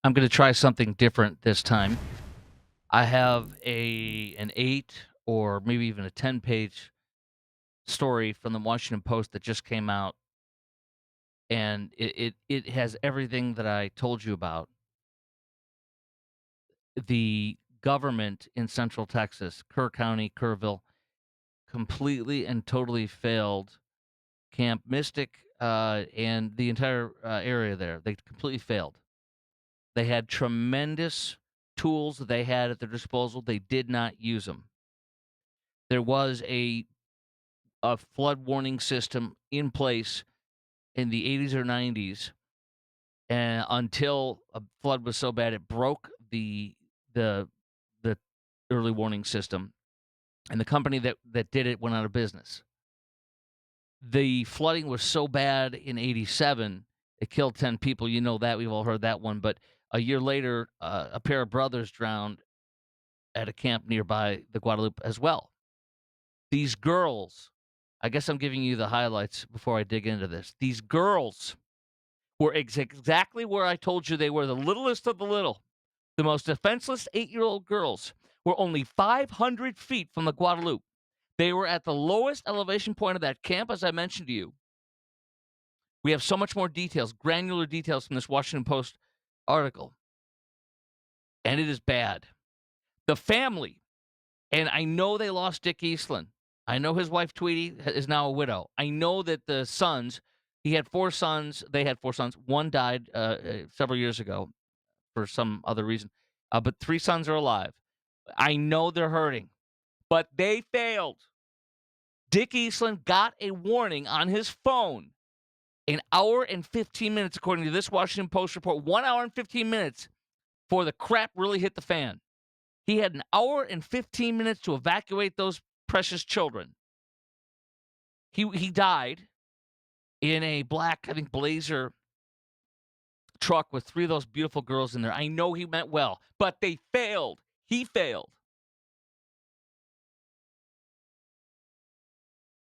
I'm going to try something different this time. I have an 8 or maybe even a 10-page story from the Washington Post that just came out, and it has everything that I told you about. The government in Central Texas, Kerr County, Kerrville, completely and totally failed Camp Mystic, and the entire, area there. They completely failed. They had tremendous tools that they had at their disposal. They did not use them. There was a flood warning system in place in the 80s or 90s, and until a flood was so bad it broke the the early warning system, and the company that did it went out of business. The flooding was so bad in 87, it killed 10 people. You know that, we've all heard that one, but a year later, a pair of brothers drowned at a camp nearby the Guadalupe as well. These girls, I guess I'm giving you the highlights before I dig into this. These girls were exactly where I told you they were, the littlest of the little. The most defenseless 8-year-old girls were only 500 feet from the Guadalupe. They were at the lowest elevation point of that camp, as I mentioned to you. We have so much more details, granular details from this Washington Post article, and it is bad. The family, and I know they lost Dick Eastland. I know his wife Tweety is now a widow. I know that the sons, he had 4 sons. They had 4 sons. One died several years ago for some other reason, but 3 sons are alive. I know they're hurting, but they failed. Dick Eastland got a warning on his phone an hour and 15 minutes, according to this Washington Post report. 1 hour and 15 minutes before the crap really hit the fan. He had an hour and 15 minutes to evacuate those precious children. He died in a black, I think, Blazer truck with 3 of those beautiful girls in there. I know he meant well, but they failed. He failed.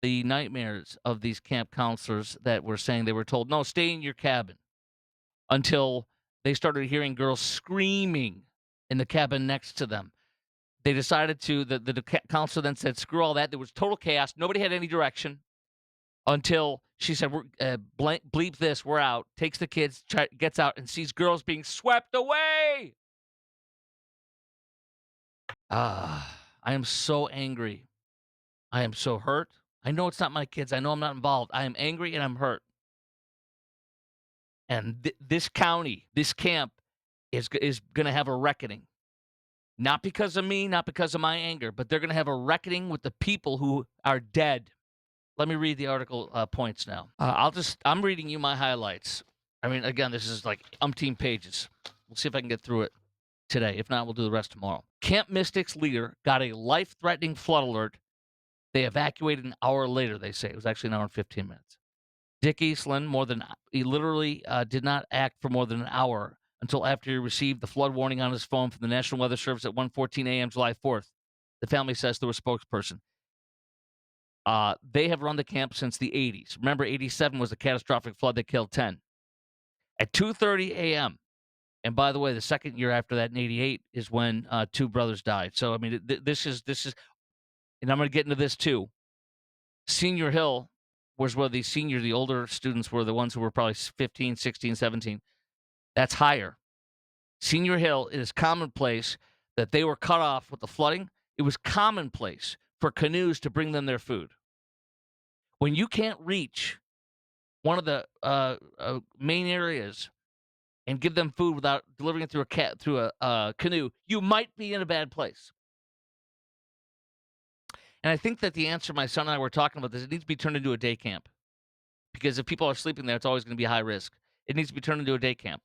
The nightmares of these camp counselors that were saying, they were told, no, stay in your cabin, until they started hearing girls screaming in the cabin next to them. They decided to, the counselor then said, screw all that. There was total chaos. Nobody had any direction, until she said, bleep this, we're out. Takes the kids, gets out, and sees girls being swept away. I am so angry. I am so hurt. I know it's not my kids. I know I'm not involved. I am angry and I'm hurt. And this county, this camp, is going to have a reckoning. Not because of me, not because of my anger, but they're going to have a reckoning with the people who are dead. Let me read the article points now. I'm reading you my highlights. I mean, again, this is like umpteen pages. We'll see if I can get through it today. If not, we'll do the rest tomorrow. Camp Mystic's leader got a life-threatening flood alert. They evacuated an hour later, they say. It was actually an hour and 15 minutes. Dick Eastland, he literally did not act for more than an hour until after he received the flood warning on his phone from the National Weather Service at 1:14 a.m. July 4th. The family says through a spokesperson. They have run the camp since the 80s. Remember, 87 was a catastrophic flood that killed 10. At 2:30 a.m., and by the way, the second year after that in 88 is when 2 brothers died. So, I mean, this is, and I'm going to get into this too. Senior Hill was where the older students were the ones who were probably 15, 16, 17. That's higher. Senior Hill, it is commonplace that they were cut off with the flooding. It was commonplace for canoes to bring them their food. When you can't reach one of the main areas and give them food without delivering it through a canoe, you might be in a bad place. And I think that the answer my son and I were talking about this, it needs to be turned into a day camp. Because if people are sleeping there, it's always going to be high risk. It needs to be turned into a day camp.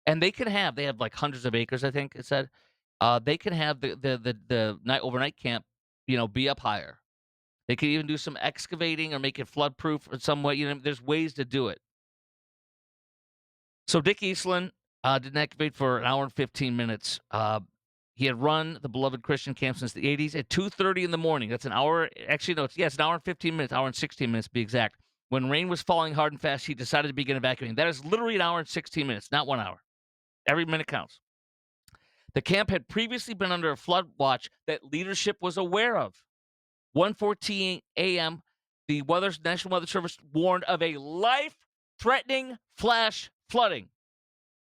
And they have like hundreds of acres, I think it said. They can have the night overnight camp, be up higher. They could even do some excavating or make it flood-proof in some way. There's ways to do it. So Dick Eastland didn't activate for an hour and 15 minutes. He had run the beloved Christian camp since the 80s at 2:30 in the morning. That's an hour. Actually, no, it's an hour and 15 minutes, hour and 16 minutes to be exact. When rain was falling hard and fast, he decided to begin evacuating. That is literally an hour and 16 minutes, not 1 hour. Every minute counts. The camp had previously been under a flood watch that leadership was aware of. 1:14 a.m., the National Weather Service warned of a life-threatening flash flooding.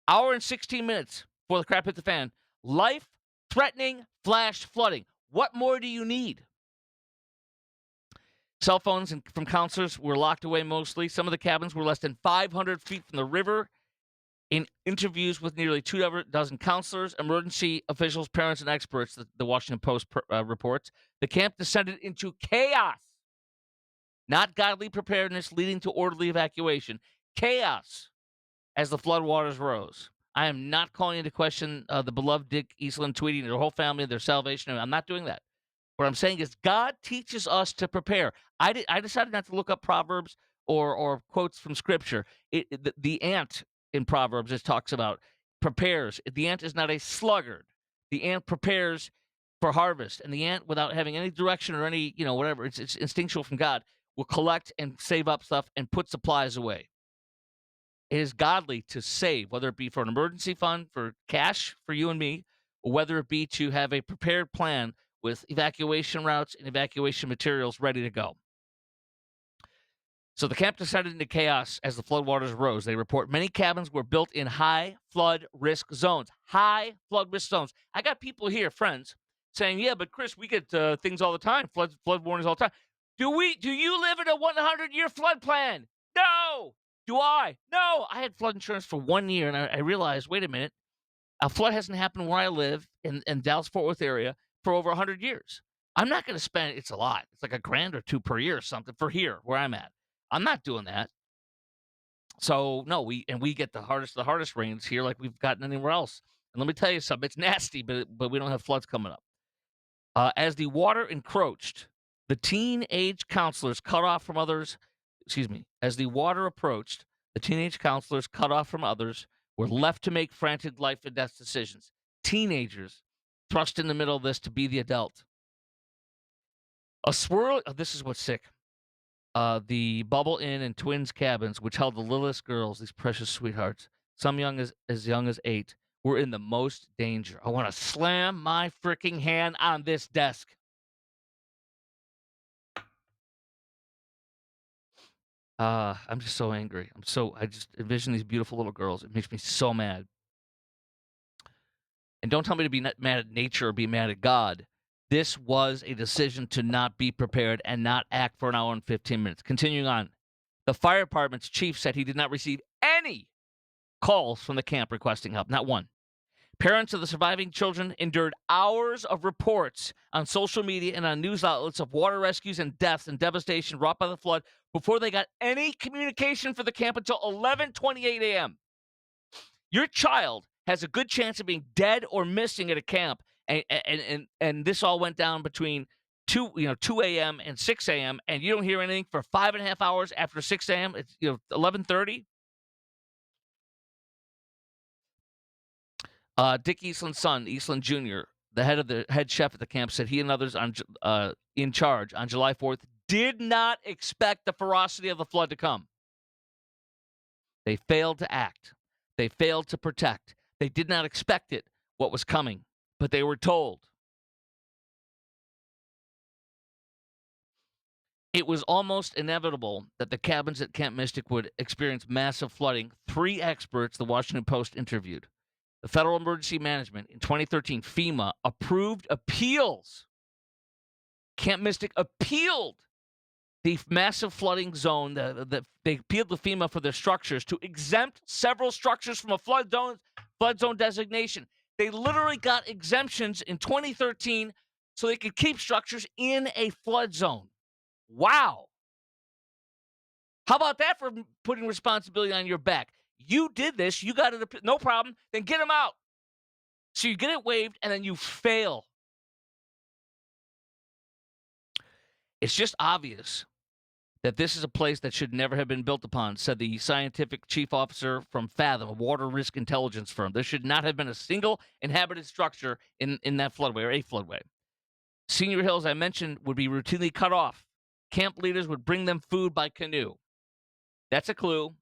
Hour and 16 minutes before the crap hit the fan. Life-threatening flash flooding. What more do you need? Cell phones from counselors were locked away mostly. Some of the cabins were less than 500 feet from the river. In interviews with nearly 24 counselors, emergency officials, parents, and experts, the Washington Post reports, the camp descended into chaos. Not godly preparedness leading to orderly evacuation. Chaos as the floodwaters rose. I am not calling into question the beloved Dick Eastland tweeting their whole family, their salvation. I'm not doing that. What I'm saying is God teaches us to prepare. I decided not to look up Proverbs or quotes from Scripture. The ant in Proverbs, it talks about, prepares. The ant is not a sluggard. The ant prepares for harvest. And the ant, without having any direction or any, whatever, it's instinctual from God, will collect and save up stuff and put supplies away. It is godly to save, whether it be for an emergency fund, for cash for you and me, or whether it be to have a prepared plan with evacuation routes and evacuation materials ready to go. So the camp descended into chaos as the floodwaters rose. They report many cabins were built in high flood risk zones. High flood risk zones. I got people here, friends, saying, "Yeah, but Chris, we get things all the time, flood warnings all the time." Do you live in a 100-year flood plan? No. Do I? No. I had flood insurance for 1 year, and I realized, wait a minute, a flood hasn't happened where I live in Dallas-Fort Worth area for over 100 years. I'm not going to spend, it's a lot. It's like $1,000 or $2,000 per year or something for here where I'm at. I'm not doing that. So no, we get the hardest rains here like we've gotten anywhere else. And let me tell you something, it's nasty, but we don't have floods coming up. As the water encroached, the teenage counselors cut off from others. As the water approached, the teenage counselors cut off from others were left to make frantic life and death decisions. Teenagers thrust in the middle of this to be the adult. A swirl. Oh, this is what's sick. The Bubble Inn and Twins cabins, which held the littlest girls, these precious sweethearts, some as young as 8, were in the most danger. I want to slam my freaking hand on this desk. I'm just so angry. I just envision these beautiful little girls. It makes me so mad. And don't tell me to be mad at nature or be mad at God. This was a decision to not be prepared and not act for an hour and 15 minutes. Continuing on, the fire department's chief said he did not receive any calls from the camp requesting help, not one. Parents of the surviving children endured hours of reports on social media and on news outlets of water rescues and deaths and devastation wrought by the flood before they got any communication for the camp until 11:28 a.m. Your child has a good chance of being dead or missing at a camp, and this all went down between 2 a.m. and 6 a.m., and you don't hear anything for 5.5 hours after 6 a.m. It's 11:30. Dick Eastland's son, Eastland Jr., the head chef at the camp, said he and others in charge on July 4th did not expect the ferocity of the flood to come. They failed to act. They failed to protect. They did not expect what was coming, but they were told. It was almost inevitable that the cabins at Camp Mystic would experience massive flooding. 3 experts the Washington Post interviewed. The Federal Emergency Management in 2013, FEMA, approved appeals. Camp Mystic appealed the massive flooding zone. They appealed to FEMA for their structures to exempt several structures from a flood zone designation. They literally got exemptions in 2013 so they could keep structures in a flood zone. Wow. How about that for putting responsibility on your back? You did this. You got it. No problem. Then get them out. So you get it waived, and then you fail. It's just obvious that this is a place that should never have been built upon, said the scientific chief officer from Fathom, a water risk intelligence firm. There should not have been a single inhabited structure in that floodway or a floodway. Senior Hills, I mentioned, would be routinely cut off. Camp leaders would bring them food by canoe. That's a clue.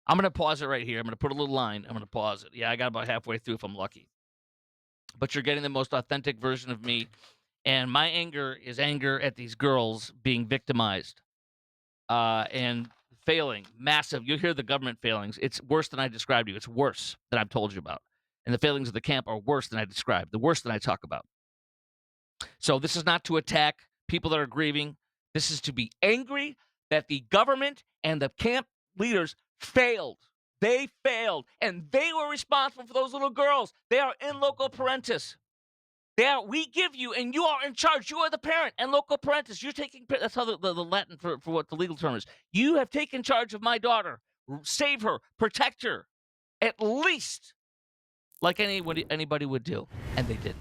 I'm gonna pause it right here. I'm gonna put a little line. I'm gonna pause it. Yeah, I got about halfway through if I'm lucky. But you're getting the most authentic version of me, and my anger is anger at these girls being victimized, and failing, massive. You hear the government failings. It's worse than I described you. It's worse than I've told you about. And the failings of the camp are worse than I described, the worse than I talk about. So this is not to attack people that are grieving. This is to be angry that the government and the camp leaders failed. They failed, and they were responsible for those little girls. They are in loco parentis. We give you, and you are in charge. You are the parent and loco parentis. You're taking, that's how the Latin for what the legal term is. You have taken charge of my daughter. Save her, protect her, at least like anybody would do. And they didn't.